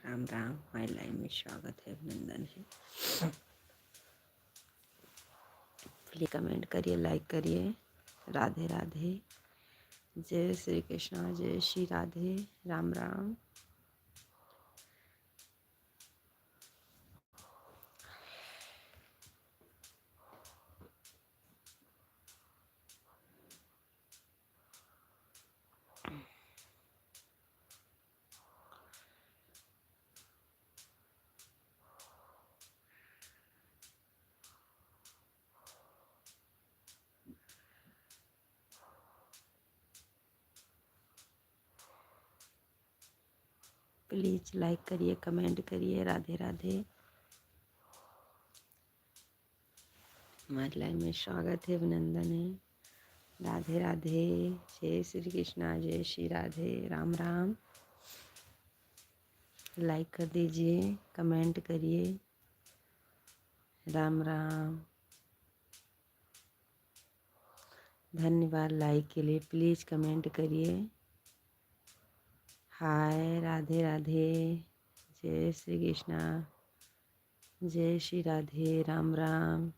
Ram Ram. My live में स्वागत है, अभिनंदन है। प्लीज कमेंट करिए, लाइक करिए। राधे राधे। जय श्री कृष्णा, जय श्री राधे। राम राम। प्लीज लाइक करिए, कमेंट करिए। राधे राधे। माय लाइव में स्वागत है, अभिनंदन है। राधे राधे। जय श्री कृष्णा, जय श्री राधे। राम राम। लाइक कर दीजिए, कमेंट करिए। राम राम। धन्यवाद लाइक के लिए। प्लीज़ कमेंट करिए। हाय, राधे राधे। जय श्री कृष्णा, जय श्री राधे। राम राम।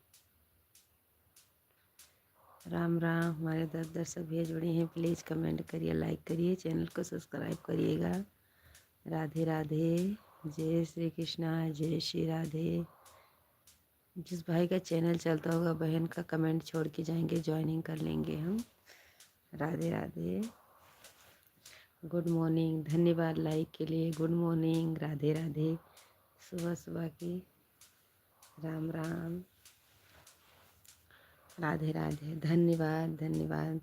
राम राम। हमारे 10 दर्शक भैया जुड़े हैं। प्लीज़ कमेंट करिए, लाइक करिए, चैनल को सब्सक्राइब करिएगा। राधे राधे। जय श्री कृष्णा, जय श्री राधे। जिस भाई का चैनल चलता होगा बहन का कमेंट छोड़ के जाएंगे, ज्वाइनिंग कर लेंगे हम। राधे राधे। Good morning. धन्यवाद लाइक के लिए। Good morning. राधे राधे। सुबह सुबह की राम राम। राधे राधे। धन्यवाद धन्यवाद।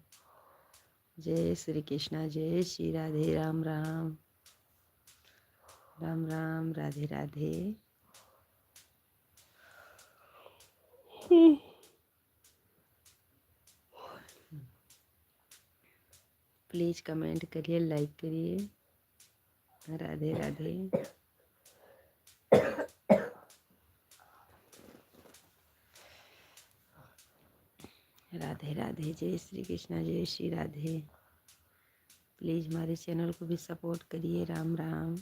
जय श्री कृष्णा, जय श्री राधे। राम राम। राम राम। राधे राधे। प्लीज़ कमेंट करिए, लाइक करिए। राधे राधे। राधे राधे। जय श्री कृष्णा, जय श्री राधे। प्लीज़ हमारे चैनल को भी सपोर्ट करिए। राम राम।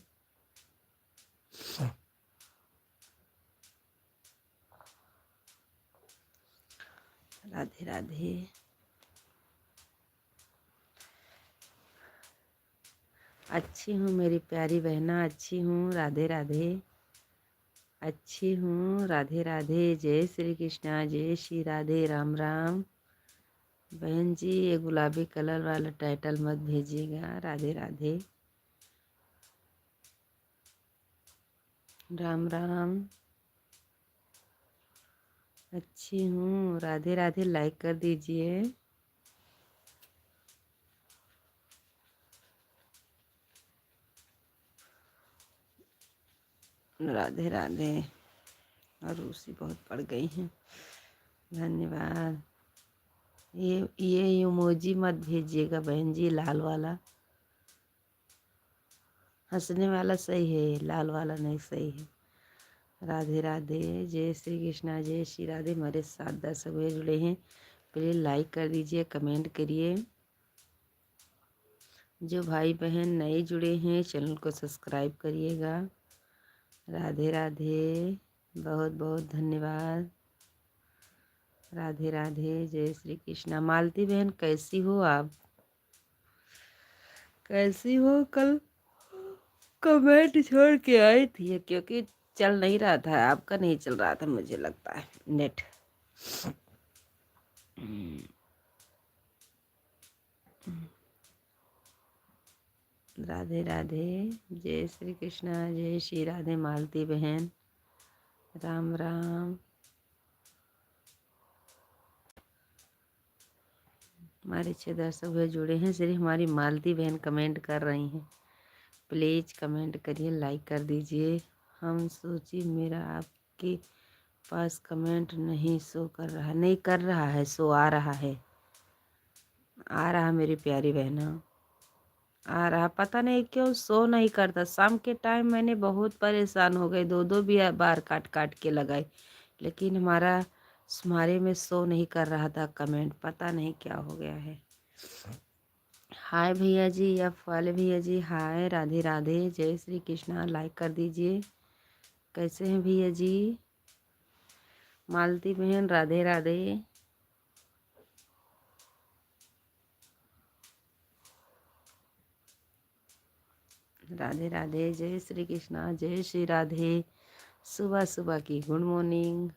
राधे राधे। अच्छी हूँ मेरी प्यारी बहना, अच्छी हूँ। राधे राधे। अच्छी हूँ। राधे राधे। जय श्री कृष्णा, जय श्री राधे। राम राम। बहन जी, ये गुलाबी कलर वाला टाइटल मत भेजिएगा। राधे राधे। राम राम। अच्छी हूँ। राधे राधे। लाइक कर दीजिए। राधे राधे। और रूसी बहुत पड़ गई हैं। धन्यवाद। ये इमोजी मत भेजिएगा बहन जी, लाल वाला। हंसने वाला सही है, लाल वाला नहीं सही है। राधे राधे, जय श्री कृष्णा, जय श्री राधे। हमारे साथ दर्शक हुए जुड़े हैं, प्लीज लाइक कर दीजिए, कमेंट करिए। जो भाई बहन नए जुड़े हैं चैनल को सब्सक्राइब करिएगा। राधे राधे, बहुत बहुत धन्यवाद। राधे राधे, जय श्री कृष्णा। मालती बहन कैसी हो आप? कैसी हो? कल कमेंट छोड़ के आई थी क्योंकि चल नहीं रहा था, आपका नहीं चल रहा था मुझे लगता है नेट। राधे राधे, जय श्री कृष्णा, जय श्री राधे। मालती बहन राम राम। हमारे 6 दर्शक हुए जुड़े हैं, सिर्फ हमारी मालती बहन कमेंट कर रही हैं। प्लीज़ कमेंट करिए, लाइक कर दीजिए। हम सोची मेरा आपके पास कमेंट नहीं शो कर रहा, नहीं कर रहा है, शो आ रहा है, आ रहा मेरी प्यारी बहना, आ रहा। पता नहीं क्यों शो नहीं करता। शाम के टाइम मैंने बहुत परेशान हो गई, दो दो भी बार काट काट के लगाई, लेकिन हमारे में शो नहीं कर रहा था कमेंट। पता नहीं क्या हो गया है। हाय भैया जी, एफ वाले भैया जी, हाय। राधे राधे, जय श्री कृष्णा। लाइक कर दीजिए। कैसे हैं भैया जी? मालती बहन राधे राधे। राधे राधे, जय श्री कृष्णा, जय श्री राधे। सुबह सुबह की गुड मॉर्निंग।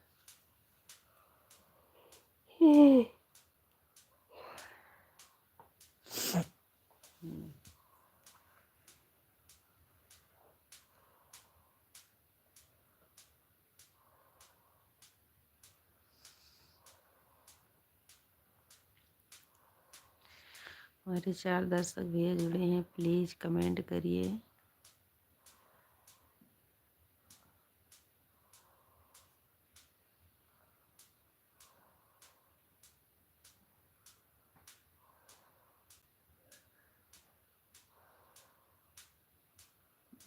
हमारे 4 दर्शक भैया जुड़े हैं, प्लीज़ कमेंट करिए।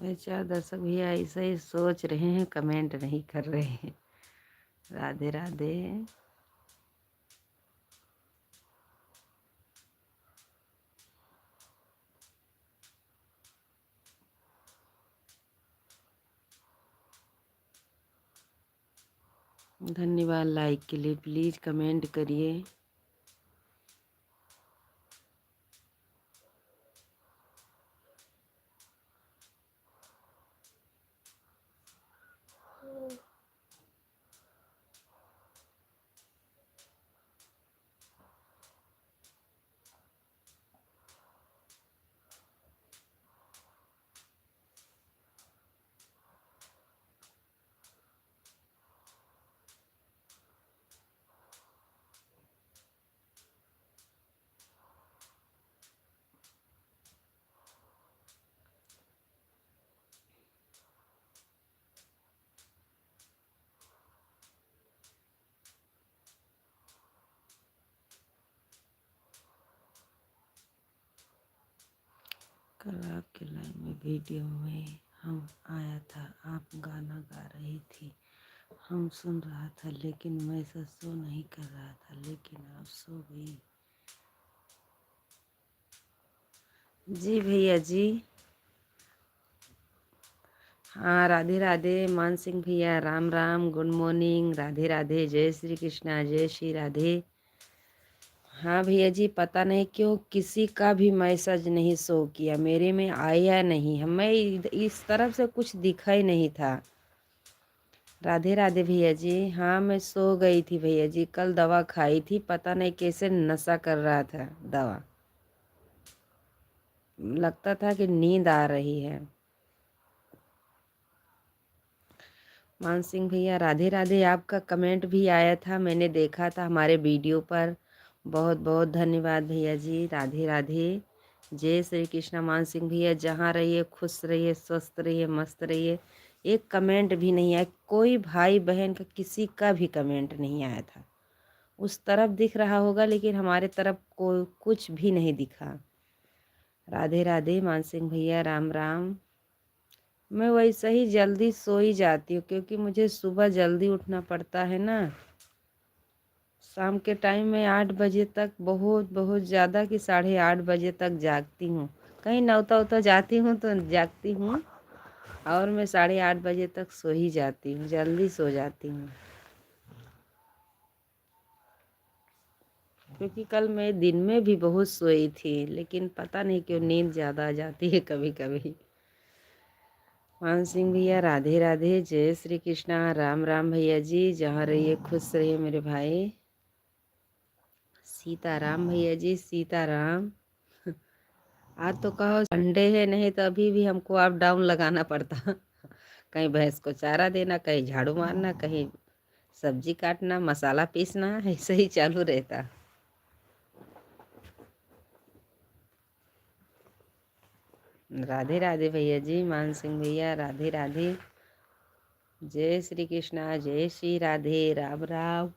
मेरे 4 दर्शक भैया ऐसा ही सोच रहे हैं, कमेंट नहीं कर रहे हैं। राधे राधे। धन्यवाद लाइक के लिए, प्लीज़ कमेंट करिए। कल आपके लाइव में वीडियो में हम आया था, आप गाना गा रही थी, हम सुन रहा था, लेकिन मैं शो नहीं कर रहा था, लेकिन आप सो गई। जी भैया जी। हाँ राधे राधे, मान सिंह भैया राम राम, गुड मॉर्निंग। राधे राधे, जय श्री कृष्णा, जय श्री राधे। हाँ भैया जी, पता नहीं क्यों किसी का भी मैसेज नहीं शो किया, मेरे में आया नहीं। हमें इस तरफ से कुछ दिखा ही नहीं था। राधे राधे भैया जी। हाँ मैं सो गई थी भैया जी, कल दवा खाई थी, पता नहीं कैसे नशा कर रहा था दवा, लगता था कि नींद आ रही है। मान सिंह भैया राधे राधे, आपका कमेंट भी आया था, मैंने देखा था हमारे वीडियो पर। बहुत बहुत धन्यवाद भैया जी। राधे राधे, जय श्री कृष्णा। मान सिंह भैया जहाँ रहिए खुश रहिए, स्वस्थ रहिए, मस्त रहिए। एक कमेंट भी नहीं आया, कोई भाई बहन का किसी का भी कमेंट नहीं आया था। उस तरफ दिख रहा होगा, लेकिन हमारे तरफ कोई कुछ भी नहीं दिखा। राधे राधे मान सिंह भैया, राम राम। मैं वैसे ही जल्दी सो ही जाती हूँ, क्योंकि मुझे सुबह जल्दी उठना पड़ता है ना। शाम के टाइम में 8 बजे तक बहुत बहुत ज़्यादा कि 8:30 बजे तक जागती हूँ। कहीं नौता उता जाती हूँ तो जागती हूँ, और मैं 8:30 बजे तक सो ही जाती हूँ, जल्दी सो जाती हूँ। क्योंकि कल मैं दिन में भी बहुत सोई थी, लेकिन पता नहीं क्यों नींद ज़्यादा आ जाती है कभी कभी। मान सिंह भैया, राधे राधे, जय श्री कृष्णा, राम राम भैया जी, जहाँ रहिए खुश रहिए मेरे भाई। सीताराम भैया जी, सीताराम। आज तो कहो संडे है, नहीं तो अभी भी हमको अप डाउन लगाना पड़ता। कहीं भैंस को चारा देना, कहीं झाड़ू मारना, कहीं सब्जी काटना, मसाला पीसना, ऐसे ही चालू रहता। राधे राधे भैया जी, मान सिंह भैया, राधे राधे, जय श्री कृष्णा, जय श्री राधे, राम राम।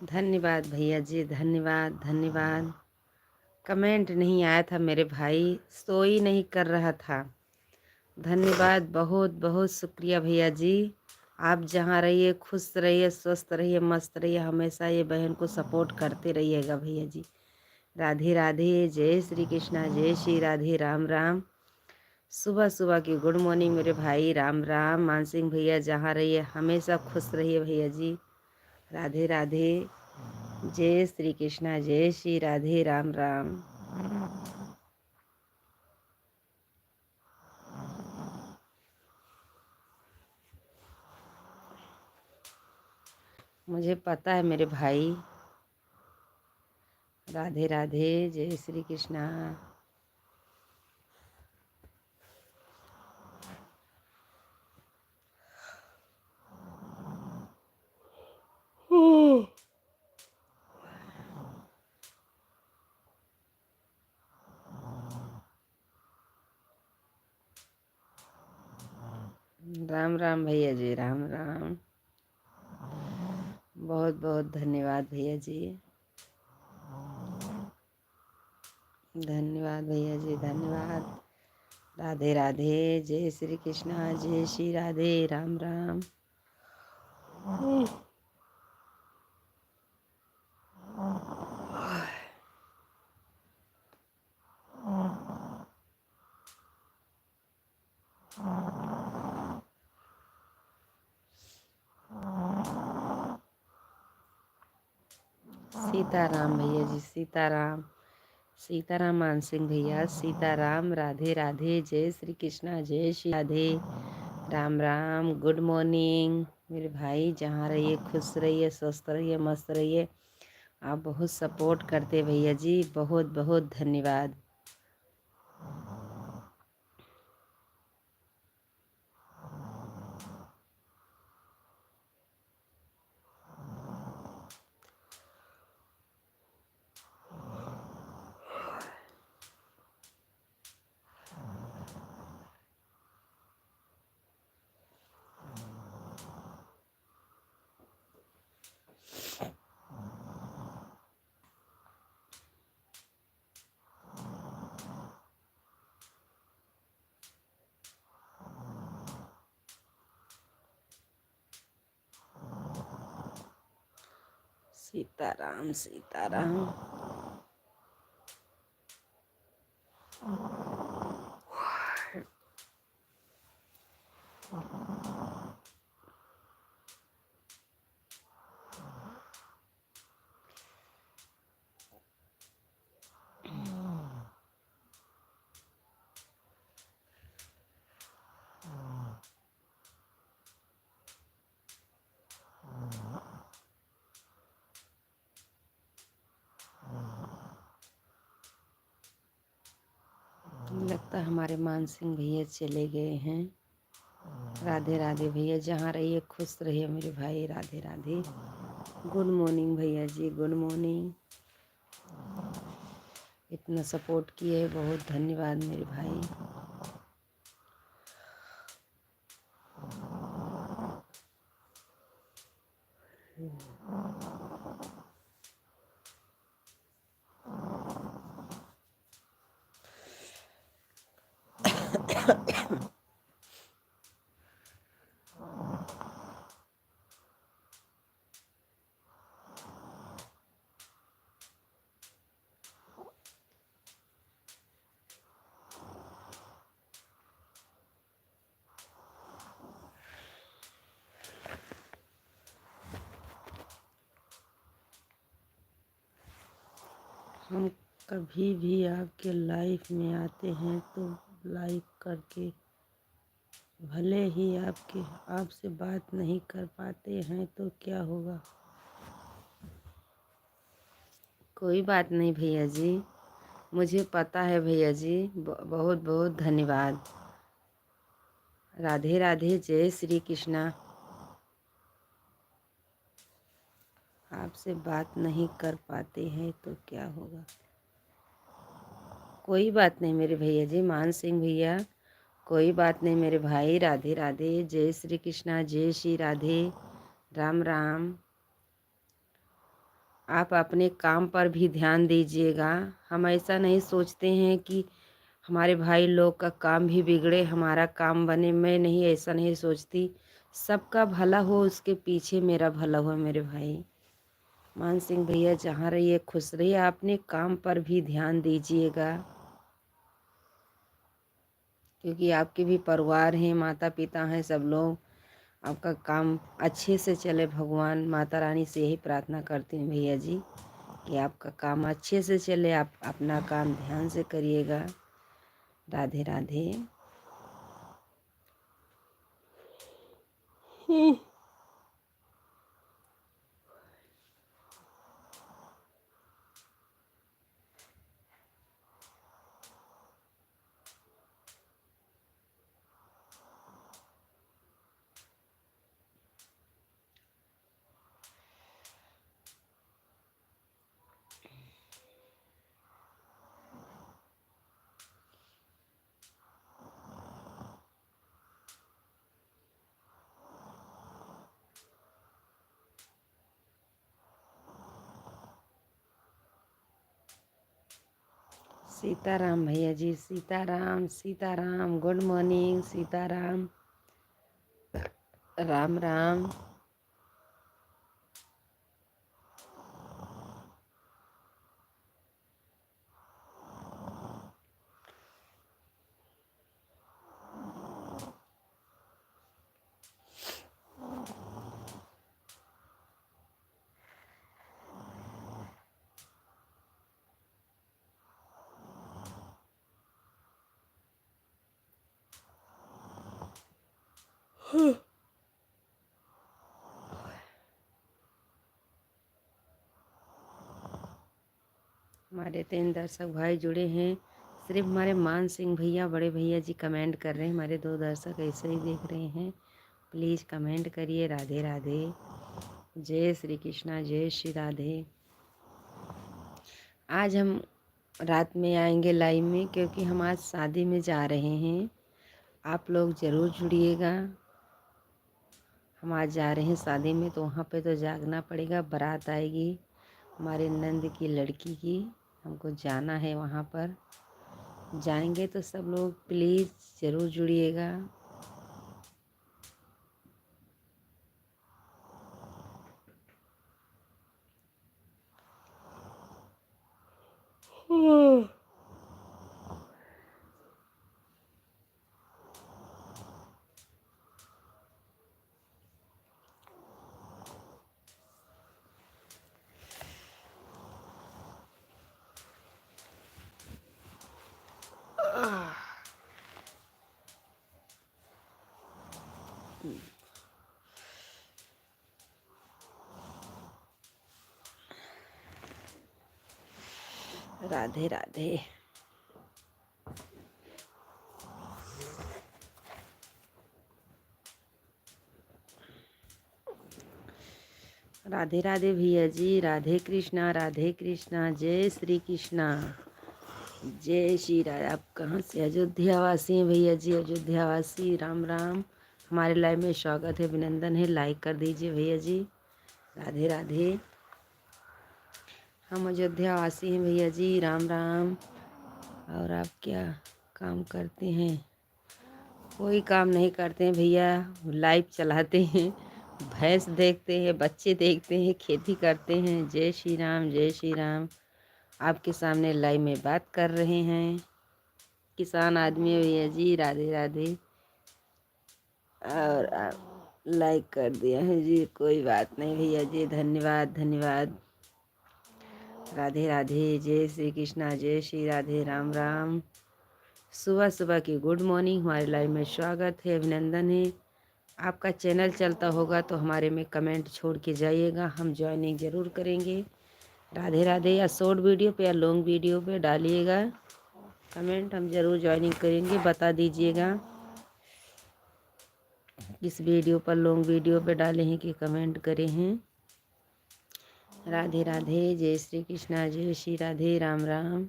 धन्यवाद भैया जी, धन्यवाद धन्यवाद। कमेंट नहीं आया था मेरे भाई, सो ही नहीं कर रहा था। धन्यवाद, बहुत बहुत शुक्रिया भैया जी। आप जहाँ रहिए खुश रहिए, स्वस्थ रहिए, मस्त रहिए, हमेशा ये बहन को सपोर्ट करते रहिएगा भैया जी। राधे राधे, जय श्री कृष्णा, जय श्री राधे, राम राम। सुबह सुबह की गुड मॉर्निंग मेरे भाई, राम राम। मानसिंह भैया, जहाँ रहिए हमेशा खुश रहिए भैया जी। राधे राधे, जय श्री कृष्णा, जय श्री राधे, राम राम। मुझे पता है मेरे भाई। राधे राधे, जय श्री कृष्णा। राम राम भैया जी, राम राम। बहुत बहुत धन्यवाद भैया जी, धन्यवाद भैया जी, धन्यवाद। राधे राधे, जय श्री कृष्णा, जय श्री राधे, राम राम। सीताराम भैया जी, सीताराम। सीताराम मान सिंह भैया, सीताराम। राधे राधे, जय श्री कृष्णा, जय श्री राधे, राम राम। गुड मॉर्निंग मेरे भाई, जहाँ रहिए खुश रहिए, स्वस्थ रहिए, मस्त रहिए। आप बहुत सपोर्ट करते भैया जी, बहुत बहुत धन्यवाद। सीताराम, सीताराम। लगता है हमारे मान सिंह भैया चले गए हैं। राधे राधे भैया, जहाँ रहिए खुश रहिए मेरे भाई। राधे राधे। गुड मॉर्निंग भैया जी, गुड मॉर्निंग। इतना सपोर्ट किए, बहुत धन्यवाद मेरे भाई। हम कभी भी आपके लाइफ में आते हैं तो लाइक करके, भले ही आपसे बात नहीं कर पाते हैं तो क्या होगा। कोई बात नहीं भैया जी, मुझे पता है भैया जी। बहुत बहुत धन्यवाद। राधे राधे, जय श्री कृष्णा। आपसे बात नहीं कर पाते हैं तो क्या होगा। कोई बात नहीं मेरे भैया जी, मान सिंह भैया, कोई बात नहीं मेरे भाई। राधे राधे, जय श्री कृष्णा, जय श्री राधे, राम राम। आप अपने काम पर भी ध्यान दीजिएगा। हम ऐसा नहीं सोचते हैं कि हमारे भाई लोग का काम भी बिगड़े, हमारा काम बने। मैं नहीं, ऐसा नहीं सोचती। सबका भला हो, उसके पीछे मेरा भला हो मेरे भाई। मान सिंह भैया, जहाँ रहिए खुश रहिए। अपने काम पर भी ध्यान दीजिएगा, क्योंकि आपके भी परिवार हैं, माता पिता हैं, सब लोग। आपका काम अच्छे से चले, भगवान माता रानी से यही प्रार्थना करती हूँ भैया जी कि आपका काम अच्छे से चले। आप अपना काम ध्यान से करिएगा। राधे राधे। सीताराम भैया जी, सीताराम सीताराम। Good morning Sitaram, Ram Ram. हमारे 3 दर्शक भाई जुड़े हैं। सिर्फ हमारे मान सिंह भैया, बड़े भैया जी कमेंट कर रहे हैं। हमारे 2 दर्शक ऐसे ही देख रहे हैं। प्लीज़ कमेंट करिए। राधे राधे, जय श्री कृष्णा, जय श्री राधे। आज हम रात में आएंगे लाइव में, क्योंकि हम आज शादी में जा रहे हैं। आप लोग ज़रूर जुड़िएगा। हम आज जा रहे हैं शादी में, तो वहाँ पे तो जागना पड़ेगा। बारात आएगी हमारे नंद की लड़की की, हमको जाना है वहाँ पर। जाएंगे तो सब लोग प्लीज़ ज़रूर जुड़िएगा। राधे राधे। राधे राधे भैया जी, राधे कृष्णा, जय श्री कृष्णा, जय श्री राधे। आप कहाँ से? अयोध्या वासी हैं भैया जी, अयोध्या वासी। राम राम। हमारे लाइव में स्वागत है, अभिनंदन है, लाइक कर दीजिए भैया जी। राधे राधे। हम अयोध्या वासी हैं भैया जी, राम राम। और आप क्या काम करते हैं? कोई काम नहीं करते हैं भैया, लाइव चलाते हैं, भैंस देखते हैं, बच्चे देखते हैं, खेती करते हैं। जय श्री राम, जय श्री राम। आपके सामने लाइव में बात कर रहे हैं। किसान आदमी है भैया जी, राधे राधे। और आप लाइक कर दिया है जी, कोई बात नहीं भैया जी, धन्यवाद धन्यवाद। राधे राधे, जय श्री कृष्णा, जय श्री राधे, राम राम। सुबह सुबह की गुड मॉर्निंग। हमारे लाइव में स्वागत है, अभिनंदन है। आपका चैनल चलता होगा तो हमारे में कमेंट छोड़ के जाइएगा, हम ज्वाइनिंग ज़रूर करेंगे। राधे राधे। या शॉर्ट वीडियो पे या लॉन्ग वीडियो पे डालिएगा कमेंट, हम ज़रूर ज्वाइनिंग करेंगे। बता दीजिएगा किस वीडियो पर, लॉन्ग वीडियो पे डाले हैं कि कमेंट करे हैं। राधे राधे, जय श्री कृष्णा, जय श्री राधे, राम राम।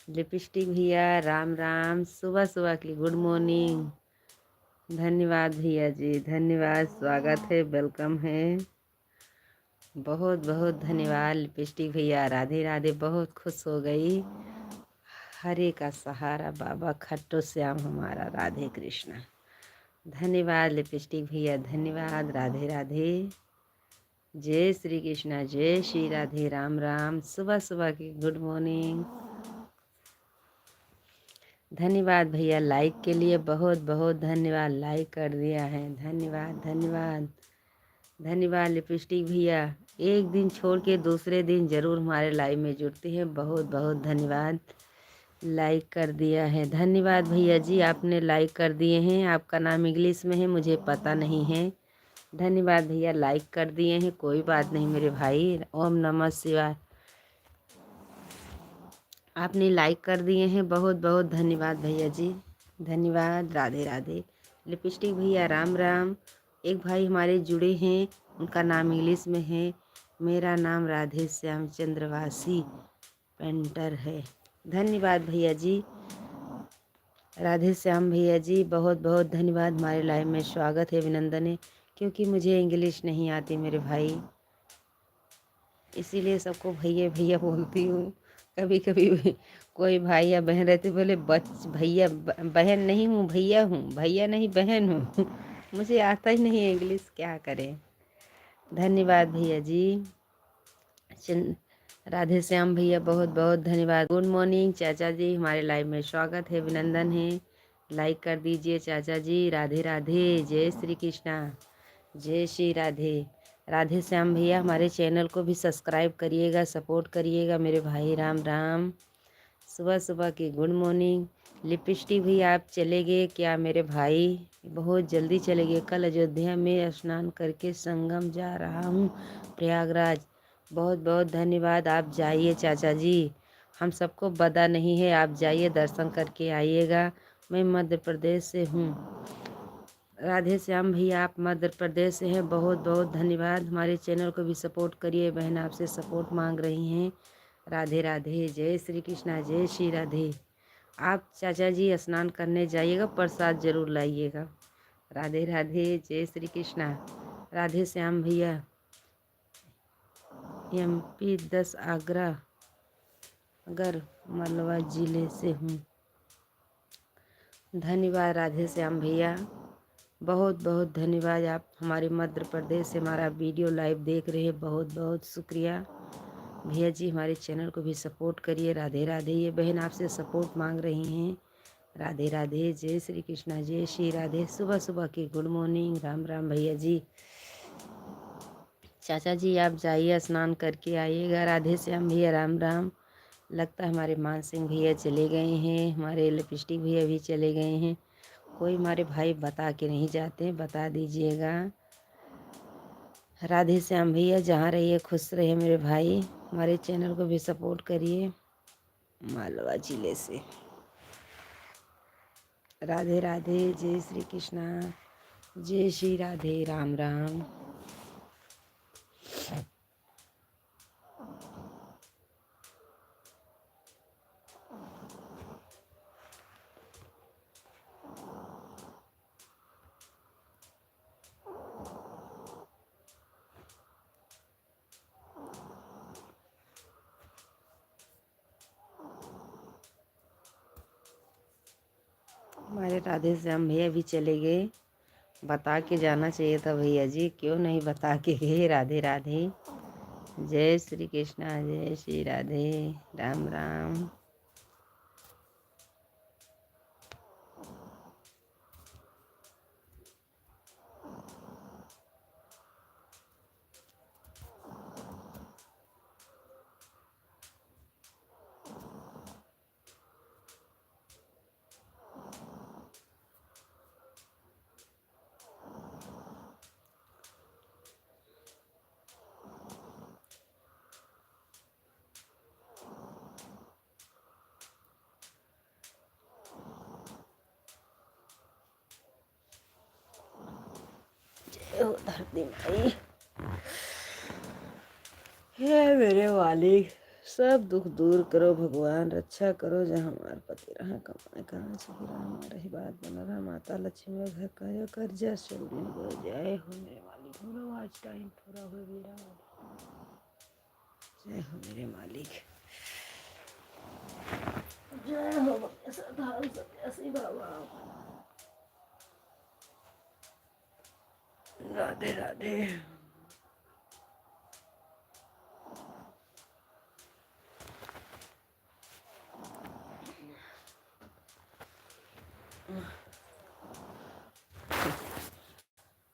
लिपस्टिक भैया, राम राम। सुबह सुबह की गुड मॉर्निंग। धन्यवाद भैया जी, धन्यवाद। स्वागत है, वेलकम है, बहुत बहुत धन्यवाद लिपस्टिक भैया। राधे राधे। बहुत खुश हो गई। हरे का सहारा बाबा खट्टू श्याम हमारा, राधे कृष्णा। धन्यवाद लिपस्टिक भैया, धन्यवाद। राधे राधे, जय श्री कृष्णा, जय श्री राधे, राम राम। सुबह सुबह की गुड मॉर्निंग। धन्यवाद भैया लाइक के लिए, बहुत बहुत धन्यवाद, लाइक कर दिया है, धन्यवाद धन्यवाद धन्यवाद लिपस्टिक भैया। एक दिन छोड़ के दूसरे दिन ज़रूर हमारे लाइव में जुड़ते हैं, बहुत बहुत धन्यवाद, लाइक कर दिया है। धन्यवाद भैया जी, आपने लाइक कर दिए हैं। आपका नाम इंग्लिश में है, मुझे पता नहीं है। धन्यवाद भैया, लाइक कर दिए हैं, कोई बात नहीं मेरे भाई। ओम नमः शिवाय। आपने लाइक कर दिए हैं, बहुत बहुत धन्यवाद भैया जी, धन्यवाद। राधे राधे। लिपस्टिक भैया, राम राम। एक भाई हमारे जुड़े हैं, उनका नाम इंग्लिश में है, मेरा नाम राधे श्याम चंद्रवासी पेंटर है। धन्यवाद भैया जी, राधे श्याम भैया जी, बहुत बहुत धन्यवाद। हमारे लाइव में स्वागत है, अभिनंदन है। क्योंकि मुझे इंग्लिश नहीं आती मेरे भाई, इसीलिए सबको भैया भैया बोलती हूँ। कभी कभी कोई भाई या बहन रहते बोले भैया बहन नहीं हूँ, भैया हूँ, भैया नहीं बहन हूँ। मुझे आता ही नहीं है इंग्लिश, क्या करें। धन्यवाद भैया जी। राधे श्याम भैया, बहुत बहुत धन्यवाद। गुड मॉर्निंग चाचा जी, हमारे लाइव में स्वागत है, अभिनंदन है, लाइक कर दीजिए चाचा जी। राधे राधे, जय श्री कृष्णा, जय श्री राधे। राधे श्याम भैया, हमारे चैनल को भी सब्सक्राइब करिएगा, सपोर्ट करिएगा मेरे भाई, राम राम। सुबह सुबह की गुड मॉर्निंग। लिपस्टिक भी आप चले गए क्या मेरे भाई? बहुत जल्दी चले गए। कल अयोध्या में स्नान करके संगम जा रहा हूँ, प्रयागराज। बहुत बहुत धन्यवाद। आप जाइए चाचा जी, हम सबको पता नहीं है, आप जाइए, दर्शन करके आइएगा। मैं मध्य प्रदेश से हूँ। राधे श्याम भैया, आप मध्य प्रदेश से हैं, बहुत बहुत धन्यवाद। हमारे चैनल को भी सपोर्ट करिए, बहन आपसे सपोर्ट मांग रही हैं। राधे राधे, जय श्री कृष्णा, जय श्री राधे। आप चाचा जी स्नान करने जाइएगा, प्रसाद जरूर लाइएगा। राधे राधे, जय श्री कृष्णा। राधे श्याम भैया, MP 10 आगरा अगर मलवा जिले से हूँ। धन्यवाद राधे श्याम भैया, बहुत बहुत धन्यवाद। आप हमारे मध्य प्रदेश से हमारा वीडियो लाइव देख रहे हैं, बहुत बहुत शुक्रिया भैया जी। हमारे चैनल को भी सपोर्ट करिए। राधे राधे। ये बहन आपसे सपोर्ट मांग रही हैं। राधे राधे, जय श्री कृष्णा, जय श्री राधे। सुबह सुबह की गुड मॉर्निंग, राम राम भैया जी। चाचा जी आप जाइए, स्नान करके आइएगा। राधे श्याम भैया, राम राम। लगता है हमारे मान सिंह भैया चले गए हैं, हमारे लिपस्टिक भैया भी चले गए हैं। कोई हमारे भाई बता के नहीं जाते, बता दीजिएगा। राधे श्याम भैया, जहाँ रहिए खुश रहिए मेरे भाई। हमारे चैनल को भी सपोर्ट करिए, मालवा जिले से। राधे राधे, जय श्री कृष्णा, जय श्री राधे, राम राम। हमारे राधे श्याम भैया भी चले गए। बता के जाना चाहिए था भैया जी, क्यों नहीं बता के गए। राधे राधे, जय श्री कृष्णा, जय श्री राधे, राम राम। धरती माई, हे मेरे मालिक, सब दुख दूर करो भगवान, रक्षा करो। जहाँ हमारे पति रहा कमाए, कहाँ से गिरा हमारा ही बात बना रहा। माता लक्ष्मी का घर का कर्जा सब दिन हो जाए हो मेरे मालिक। बोलो आज टाइम पूरा हो मेरा, जय हो मेरे मालिक, जय हो सदाल सत्यासी बाबा। राधे राधे।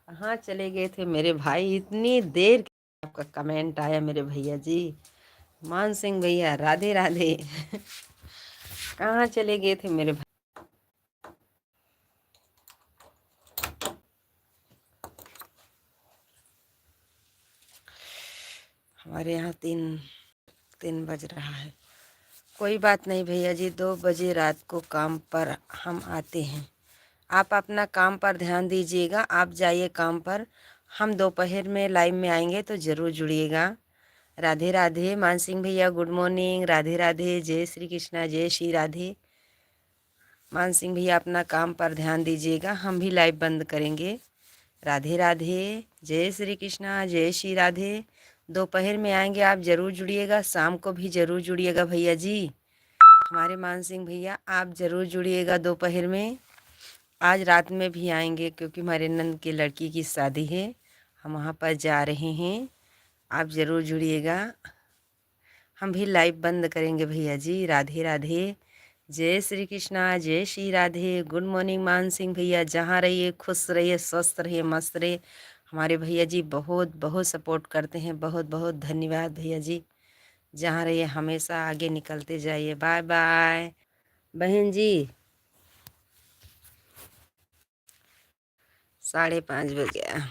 कहाँ चले गए थे मेरे भाई, इतनी देर आपका कमेंट आया मेरे भैया जी। मान सिंह भैया राधे राधे। कहाँ चले गए थे मेरे भाई। हमारे यहाँ तीन बज रहा है। कोई बात नहीं भैया जी, 2 बजे रात को काम पर हम आते हैं। आप अपना काम पर ध्यान दीजिएगा, आप जाइए काम पर। हम दोपहर में लाइव में आएंगे तो ज़रूर जुड़िएगा। राधे राधे। मान सिंह भैया गुड मॉर्निंग, राधे राधे, जय श्री कृष्णा, जय श्री राधे। मान सिंह भैया अपना काम पर ध्यान दीजिएगा, हम भी लाइव बंद करेंगे। राधे राधे, जय श्री कृष्णा, जय श्री राधे। दोपहर में आएंगे, आप ज़रूर जुड़िएगा। शाम को भी ज़रूर जुड़िएगा भैया जी। हमारे मान सिंह भैया आप ज़रूर जुड़िएगा दोपहर में। आज रात में भी आएंगे क्योंकि हमारे नंद के लड़की की शादी है, हम वहाँ पर जा रहे हैं। आप ज़रूर जुड़िएगा। हम भी लाइव बंद करेंगे भैया जी। राधे राधे, जय श्री कृष्णा, जय श्री राधे। गुड मॉर्निंग मान सिंह भैया, जहाँ रहिए खुश रहिए, स्वस्थ रहिए, मस्त रहिए। हमारे भैया जी बहुत बहुत सपोर्ट करते हैं, बहुत बहुत धन्यवाद भैया जी। जहाँ रहिए हमेशा आगे निकलते जाइए। बाय बाय बहन जी। 5:30 बज गया।